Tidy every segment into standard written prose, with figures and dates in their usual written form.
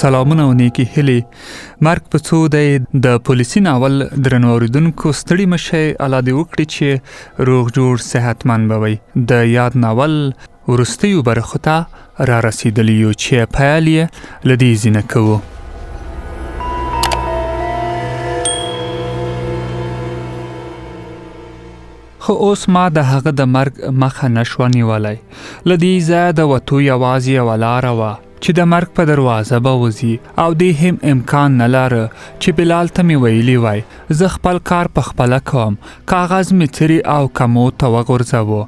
سلامونه او نیکی هیلې. مرګ په څو دی د پولیسي ناول درنو اوریدونکو ستړي مشئ، الله دې وکړي چې روغ جوړ صحتمند به وئ. د یاد ناول وروستیو برخو ته را رسیدلی یو چې پیل یې له دې ځینه کوو. خو اوس ما د هغه د مرګ مخه نشوه نیولی. له دې ځایه د وتو یوازې یوه لاره وه چې د مرګ په دروازه به وځي، او دې هم امکان نه لاره چې بلال ته مې ویلي وای زه خپل کار په خپله کوم. کاغذ مې څري او کمو ته وغورځوه.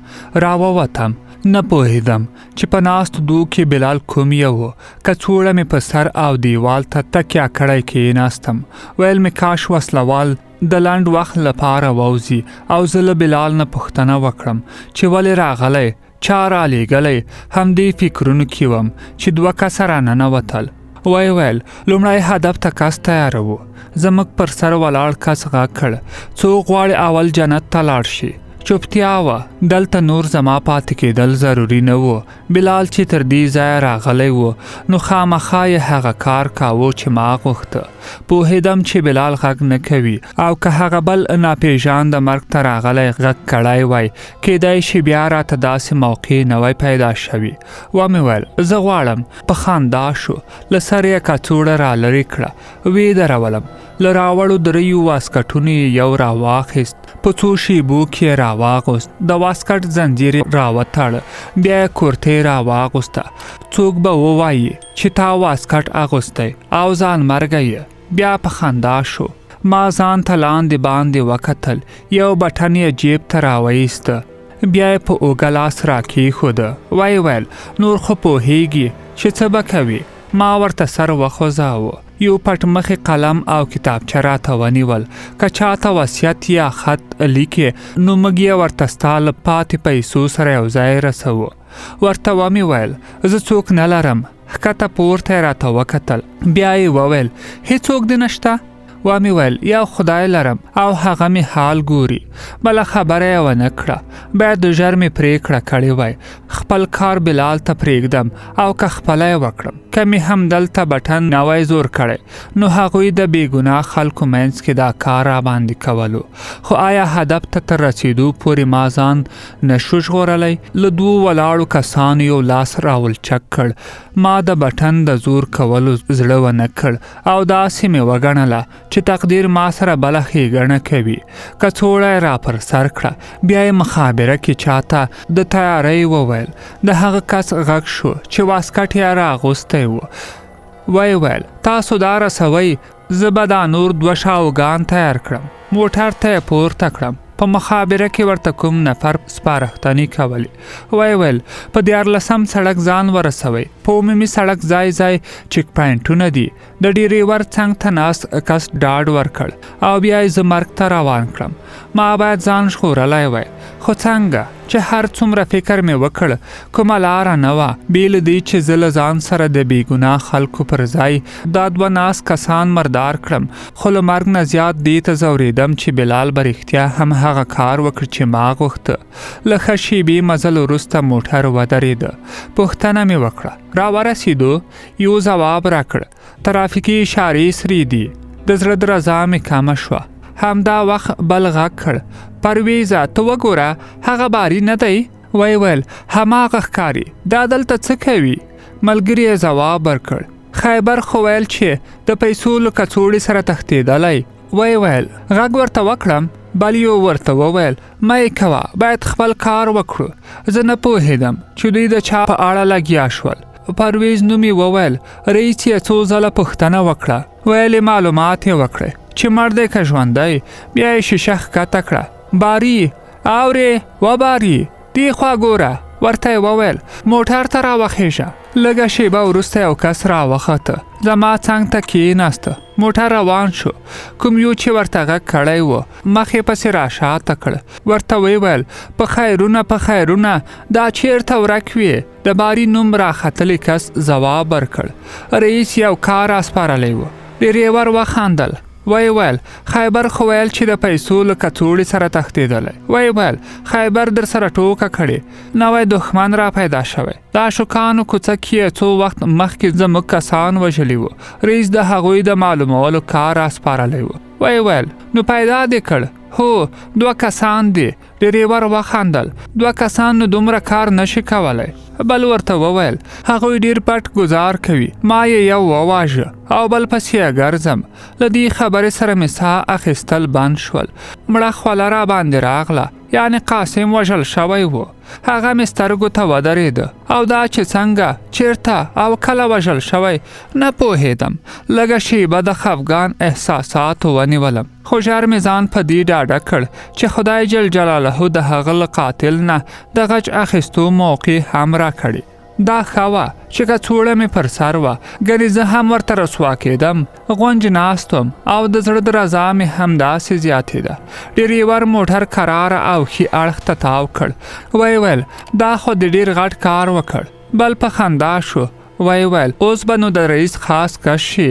راووتم. نه پوهېدم چې په ناستو دو کې بلال کوم یو و. کڅوړه مې په سر او دیوال ته تکیه کړی کېناستم. ویل مې کاش وسلوال د لنډ وخت لپاره ووځي او زه له بلال نه پوښتنه وکړم چې ولې راغلی، چا رالیږلی. همدې فکرونو کې وم چې 2 کسه راننوتل. ویل لومړی هدف ته کس تیاروو. زموږ پر سر ولاړ کس غږ کړ څوک غواړي اول جنت ته لاړ شي. چوپتیا وه. دلته نور زما پاتې کېدل ضروري نه و. بلال چې تر دې ځایه راغلی و نو خامخا یې هغه کار کاوه چې ما غوښته. پوهېدم چې بلال غږ نه کوي، او که هغه بل ناپېژانده مرګ ته راغلی غږ کړی وای کېدای شي بیا راته داسې موقع نه وای پیدا شوي. ومې ویل زه غواړم. په خندا شو. له سر یې کڅوړه را لرې کړه. ویې درولم. له راوړو دریو واسکټونو یې یو راواخیست. په څو شیبو کې راواغوست. د واسکټ زنجیر راوتړ. بیا یې کورتۍ راواغوسته. څوک به ووایي چې تا واسکټ اغوستی او ځان مرګه یې. بیا په خندا شو. ما ځان ته لاندې باندې وکتل. یو بټن یې جیب ته راوایسته. بیا یې په اوږه لاس راکېښوده. ویل نور خو پوهېږي چې څه به کوي. ما ورته سر وخوځاوه. یو پټ مخې قلم او کتابچه راته ونیول. که چاته وصیت یا خط لیکې نو موږ یې ورته ستا له پاتې پیسو سره یو ځای رسوو. ورته ومې ویل زه څوک نه لرم. ښکته پورته یې راته وکتل. بیا یې وویل هېڅوک دې نشته؟ ومې ویل یو خدای لرم او هغه مې حال ګوري. بله خبره یې ونه کړه. باید ژر مې پرېکړه کړې وای خپل کار بلال ته پرېږدم او که خپله یې وکړم. که مې همدلته بټن نه وای زور کړی نو هغوی د بېګناه خلکو منځ کې دا کار راباندې کولو. خو آیا هدف ته تر رسېدو پورې ما ځان نشو ژغورلی؟ له 2 ولاړو کسانو یو لاس راولچک کړ. ما د بټن د زور کولو زړه ونه کړ او داسې مې وګڼله چې تقدیر ما سره بله ښېګڼه کوي. کڅوړه یې را پر سر کړه. بیا یې مخابره کې چاته د تیارۍ وویل. د هغه کس غږ شو چې واسکټ یې راغوستی و. ویل تاسو دا رسوئ، زه به دا نور 2 شاوګان تیار کړم. موټر ته یې پورته کړم. په مخابره کې ورته کوم نفر سپارښتنې کولې. ویل په 14 سړک ځان ورسوئ. په عمومي سړک ځای چیک پاینټونه دي. د ډریور څنګ ته ناست کس ډاډ ورکړ او بیا یې زه مرګ ته روان کړم. ما باید ځان ژغورلی وای، خو څنګه چې هر څومره فکر مې وکړ کومه لاره نه وه بې له دې چې زه له ځان سره د بېګناه خلکو پر ځای دا 2 ناست کسان مردار کړم. خو له مرګ نه زیات دې ته ځورېدم چې بلال به رښتیا هم هغه کار وکړ چې ما غوښته. له ښه شېبې مزل وروسته موټر ودرېده. پوښتنه مې وکړه را ورسېدو؟ یو ځواب راکړ ترافیکي اشارې سرې دي. د زړه درزا مې کمه شوه. همدا وخت بل غږ کړ پرویزه ته وګوره هغه باري نه دی؟ ویل هماغه ښکاري. دا دلته څه کوي؟ ملګري یې ځواب ورکړ خیبر خو ویل چې د پیسو له کڅوړې سره تښتېدلی. ویل غږ ورته وکړم. بل یو ورته وویل مه یې کوه، باید خپل کار وکړو. زه نه پوهېدم چې دوی د چا په اړه لګیا شول. پرویز نوم یې وویل. رئیس یې څو ځله پوښتنه وکړه. ویل معلومات یې وکړې چې مړ دی که ژوندی. بیا یې شیشه ښکته کړه. باري اورې و باري دې خوا ګوره. ورته یې وویل موټر ته راوخېږه. لږه شیبه وروسته یو کس راوخته. زما څنګ ته کېناسته. موټر روان شو. کوم یو چې ورته غږ کړی و مخ یې پسې راشاته کړ. ورته ویل په خیرونه دا چیرته ورک وې؟ د باري نوم راختلی کس ځواب ورکړ رئیس یو کار اسپارلی و. ډریور وخندل. وای ویل خیبر خو ویل چې د پیسو له کڅوړې سره تښتېدلی. وای ویل خیبر در سره ټوکه کړې، نوی دښمن را پیدا شوی. د اشوکانو کوڅه کې څو وخت مخکې زموږ کسان وژلي وو. رئیس د هغوی د معلومولو کار راسپارلی وو. وای ویل نو پیدا دې کړ؟ هو 2 کسان دي. ډریور وخندل. 2 کسان نو دومره کار نشي کولی. بل ورته وویل هغوی ډیر پټ گزار کوي، ما یې یو وواژه او بل پسې ګرځم. له دې خبرې سره مې ساه اخیستل بند شول. مړه خوله را باندې راغله، یعنی قاسم وژل شوی و. هغه مې سترګو ته ودرېده او دا چې څنګه، چیرته او کله وژل شوی نه پوهېدم. لږه شیبه د خفګان احساساتو ونیولم، خو ژر مې ځان په دې ډاډه کړ چې خدای جل جلاله د هغه له قاتل نه د غچ اخیستو موقع هم را کړي. دا ښه وه چې کڅوړه مې پر سر وه، ګنې زه هم ورته رسوا کېدم. غونج ناست وم او د زړه درزا مې همداسې زیاتېده. ډریور موټر کراره او ښي اړخ ته تاو کړ. وای ویل دا خو د ډیر غټ کار وکړ. بل په خندا شو. وای ویل اوس به نو د رئیس خاص کس شي.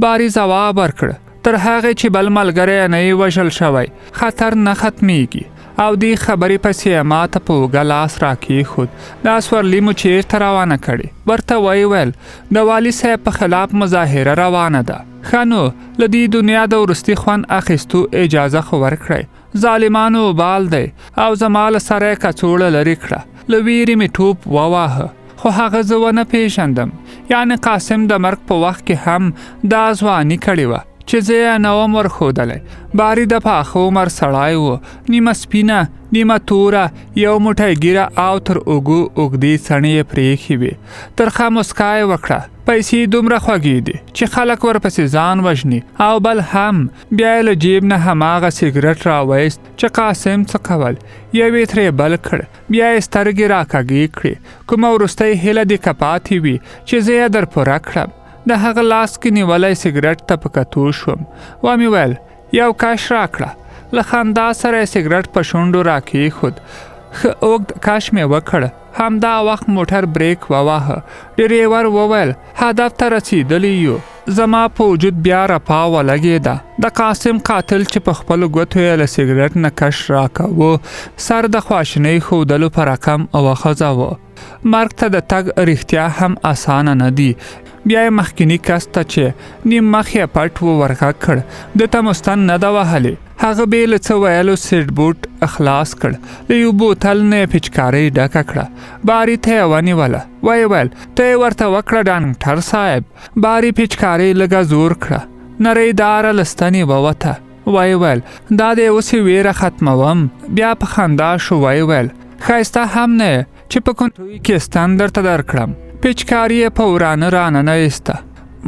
باري ځواب ورکړ تر هغې چې بل ملګری نه یې وژل شوی خطر نه ختمیږي. او دې خبرې پسې ما ته په اوږه لاس راکېښود. دا سورلي مو چېرته روانه کړې؟ ورته ویې ویل د والي صاحب په خلاف مظاهره روانه ده. ښه نو له دې دنیا د وروستي خوند اخیستو اجازه خو ورکړئ. ظالمانو وبال دی او زما له سره یې کڅوړه لرې کړه. له ویرې مې ټوپ وواهه، خو هغه زه ونه پیژندم. یعنی قاسم د مرګ په وخت کې هم دا ځواني کړې وه چې زه یې نه وم ورښودلی. باري د پاخه عمر سړی و، نیمه سپینه نیمه توره، یو موټی ګیره او تر اوږو اوږدې څڼې یې پرېښې وې. ترخه مسکا یې وکړه. پیسې دومره خوږې دي چې خلک ورپسې ځان وژني. او بل هم بیا یې له جیب نه هماغه سګرټ راویست چې قاسم څه کول. یو یې ترې بل کړ، بیا یې سترګې راکږې کړې. کومه وروستۍ هیله دې که پاتې وي چې زه یې در پوره کړم. د هغه لاس کې نیولی سګرټ ته په کتو شوم. ومې ویل یو کش راکړه. له خندا سره یې سګرټ په شونډو راکېښود. ښه اوږد کش مې وکړ. همدا وخت موټر بریک وواهه. ډریور وویل هدف ته رسیدلی یو. زما په وجود بیا رپا ولګېده. د قاسم قاتل چې په خپلو ګوتو یې له سګرټ نه کش راکاوه سر د خواشینۍ ښودلو په رقم وخځاوه. مرګ ته د تګ رښتیا هم اسانه نه دي. بیا یې مخکینی کس ته چې نیم مخ یې پټ و ورغږ کړ. ده ته مستن نه ده وهلې. هغه بې له څه ویلو سیټ بوټ خلاص کړ. له یو بوتل نه یې پچکارۍ ډکه کړه. باري ته یې ونیوله. ویې ویل ته یې ورته وکړه ډاکټر صاحب. باري پچکارۍ لږه زور کړه. نرۍ داره له ستنې ووته. ویې ویل دا دی اوس یې ویره ختموم. بیا په خندا شو. ویې ویل ښایسته هم نه چې په کنټوی کې ستن درته درکړم. پچکاري یې په ورانه راننه ایسته.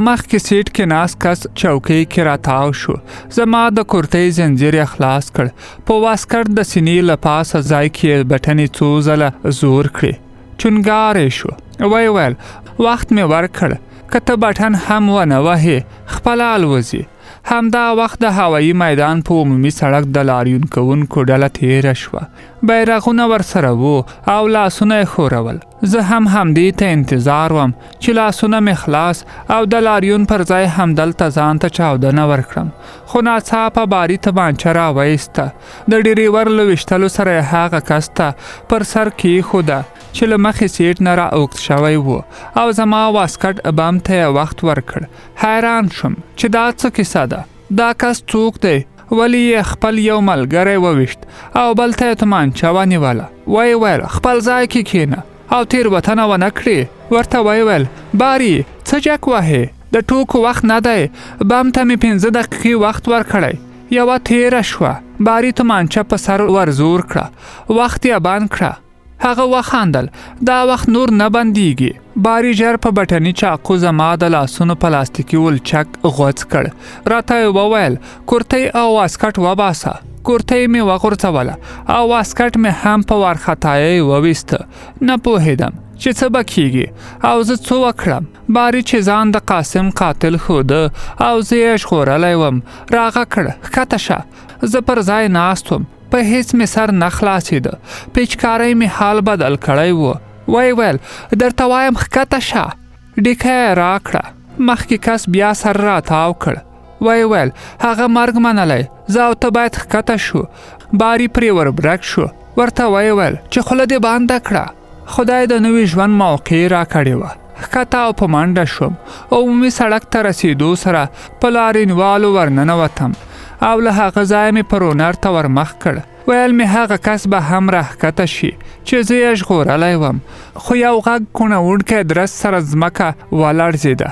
مخکې سیټ کې ناست کس چوکۍ کې راتاو شو. زما د کورتۍ زنځیر یې خلاص کړ. په واسکټ د سینې له پاسه ځای کې بټنې څو ځله زور کړې. چونګاری شو. ویې ویل وخت مې ورکړ، که ته بټن هم ونه وهې خپله الوځي. همدا وخت د هوایي میدان په عمومي سړک د لاریون کوونکو ډله تیره شوه. بیرغونه ورسره وو او لاسونه یې ښورول. زه هم همدې ته انتظار وم چې لاسونه مې خلاص او د لاریون پر ځای همدلته ځان ته چاودنه ورکړم. خو ناڅاپه باري تمانچه راویسته. د ډریور له ویشتلو سره یې هغه کس ته پر سر کېښوده چې له مخې سیټ نه را اوږد شوی و او زما واسکټ بم ته یې وخت ورکړ. حیران شوم چې دا څه کیسه ده. دا کس څوک دی؟ ولی یې خپل یو ملګری وویشت او بل ته یې تمانچه ونیوله. ویې ویل خپل ځای کې کښېنه او تېروتنه ونه کړې. ورته ویې ویل باري څه جک وهې؟ د ټوکو وخت نه دی. بم ته مې 15 دقیقې وخت ورکړی. یوه تېره شوه. باري تمانچه په سر ورزور کړه. وخت یې بند کړه. هغه وخندل. دا وخت نور نه بندیږي. باري ژر په بټني چاقو زما د لاسونو پلاستیکي ولچک غوڅ کړ. راته یې وویل کورتۍ او واسکټ وباسه. کورتۍ مې وغورځوله او واسکټ مې هم په وارخطایۍ وویسته. نه پوهېدم چې څه به کېږي او زه څه وکړم. باري چې ځان د قاسم قاتل ښوده او زه یې ژغورلی وم راغه کړ ښکته شه. زه پر ځای ناست وم. په هیڅ مې سر نه خلاصېده. پچکارۍ مې حال بدل کړی و. ویې ویل درته وایم ښکته شه. ډیکه یې راکړه. مخکې کس بیا سر راتاو کړ. وی ویل هغه مرګ منلی، زه او ته باید ښکته شو. باري پرې وربرګ شو. ورته وی ویل چې خوله دې بنده کړه. خدای د نوي ژوند موقع را کړې وه. ښکته او په منډه شوم. عمومي سړک ته رسېدو سره په لاریونوالو ورننوتم او له هغه ځایه مې پرونر ته ورمخ کړ. ویل مې هغه کس به هم راښکته شي چې زه یې ژغورلی وم، خو یو غږ کوڼوونکی درز سره ځمکه ولړزېده.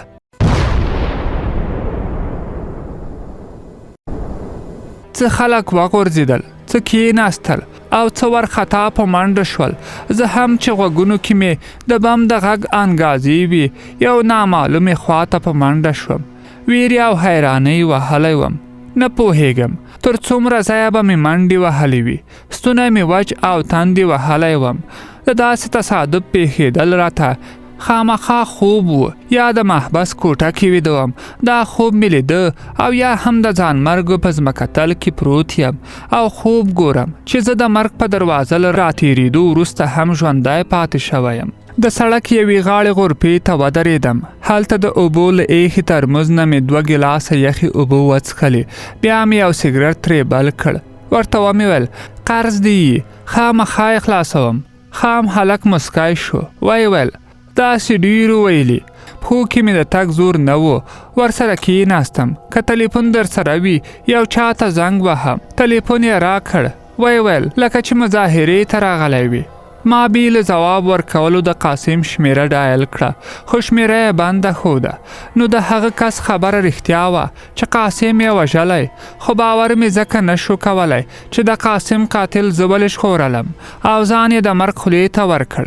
څه خلک وغورځېدل، څه کېناستل او څه ورخطا په منډه شول. زه هم چې غوږونو کې مې د بم د غږ انګازې وي یو نامعلومې خواته په منډه شوم. ویرې او حیرانۍ وهلی وم. نه پوهېږم تر څومره ځایه به مې منډې وهلې وي. ستونی مې وچ او تندې وهلی وم. د داسې تصادف پیښېدل راته خامخا خوب و یا د محبس کوټه کې ویده وم. دا خوب مې لیده او یا هم د ځانمرګو په ځمکتل کې پروت یم او خوب ګورم چې زه د مرګ په دروازه له راتېرېدو وروسته هم ژوندی پاتې شوی یم. د سړک یوې غاړې غرفې ته ودرېدم. هلته د اوبو له ایښې ترموز نه مې 2 ګیلاسه یخې اوبه وڅښلې. بیا مې یو سګرټ ترې بل کړ. ورته ومې ویل قرض دې یې، خامخا یې خلاصوم. خام هلک مسکی شو. وی ویل داسې ډېرو ویلي، پښو کې مې د تګ زور نه و. ورسره کېناستم. که تلیفون در سره وي یو چا ته زنګ وهم. تلیفون یې راکړ. وی ویل لکه چې مظاهرې ته راغلی وي. ما بې له ځواب ورکولو د قاسم شمیره ډایل کړه، خو شمیره یې بنده ښوده. نو د هغه کس خبره رښتیا وه چې قاسم یې وژلی، خو باور مې ځکه نه شو کولی چې د قاسم قاتل زه ولې ژغورلم او ځان یې د مرګ خولې ته ورکړ.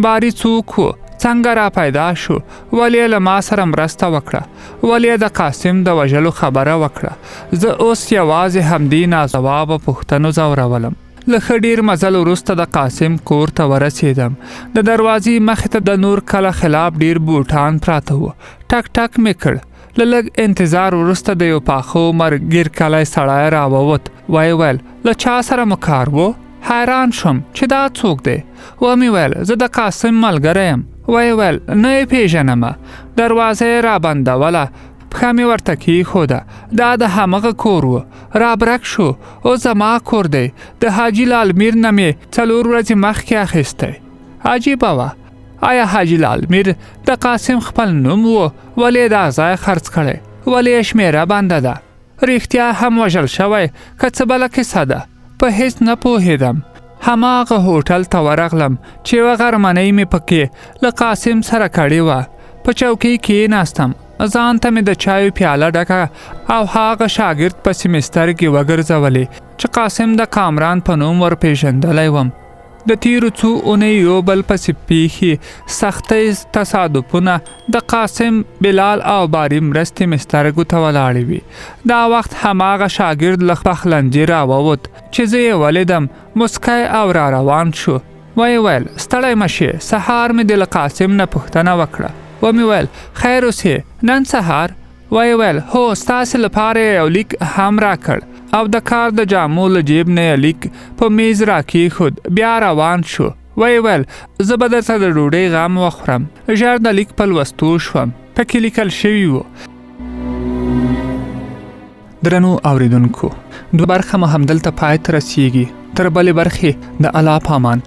باري څوک و؟ څنګه را پیدا شو؟ ولې له ما سره مرسته وکړه؟ ولې د قاسم د وژلو خبره وکړه؟ زه اوس یوازې همدې ناځوابه پوښتنو ځورولم. له ښه ډېر مزل وروسته د قاسم کور ته ورسېدم. د دروازې مخې ته د نور کله خلاف ډېر بوټان پراته وو. ټک ټک مې کړ. له لږ انتظار وروسته د یو پاخه عمر ګیر کلی سړی راووت. وی ویل له چا سره مو کار و؟ حیران شوم چې دا څوک دی. ومې ویل زه د قاسم ملګری یم. وی ویل نه یې پېژنمه. دروازه یې رابندوله. پښه مې ورته کېښوده. دا د همغه کور و. رابرک شو. او زما کور دی. د حاجي لال میر نه مې 4 ورځې مخکې اخیستی. عجیبه وه. آیا حاجي لال میر د قاسم خپل نوم و؟ ولې دا ځای خرڅ کړی؟ ولې یې شمیره بنده ده؟ رښتیا هم وژل شوی که څه بله کیسه ده؟ په هیڅ نه پوهېدم. هماغه هوټل ته ورغلم چې یوه غرمنۍ مې پکې له قاسم سره کړې وه. په چوکۍ کېناستم. ځان ته مې د چایو پیاله ډکه او هغه شاګرد پسې مې سترګې وګرځولې چې قاسم د کامران په نوم ورپېژندلی وم. د تیرو څو اونیو بل پسې پیښې سختۍ تصادفونه د قاسم، بلال او باري مرستې مې سترګو ته ولاړې وي. دا وخت هماغه شاګرد له پخلنځي راووت چې زه یې ولیدم. مسکی او را روان شو. وی ویل ستړی مه شې، سهار مې د له قاسم نه پوښتنه وکړه. ومې ویل خیر اوسې، نن سهار؟ وی ویل هو، ستاسې لپاره یو لیک هم راکړ او د کار د جامو له جیب نه یې لیک په میز راکېښود. بیا روان شو. وی ویل زه به درته د ډوډۍ غم وخورم. ژر د لیک په لوستو شوم. پکې لیکل شوي وو: درنو اوریدونکو، 2 برخه مو همدلته پای ته رسیږي. تر بلې برخې د الله په امان.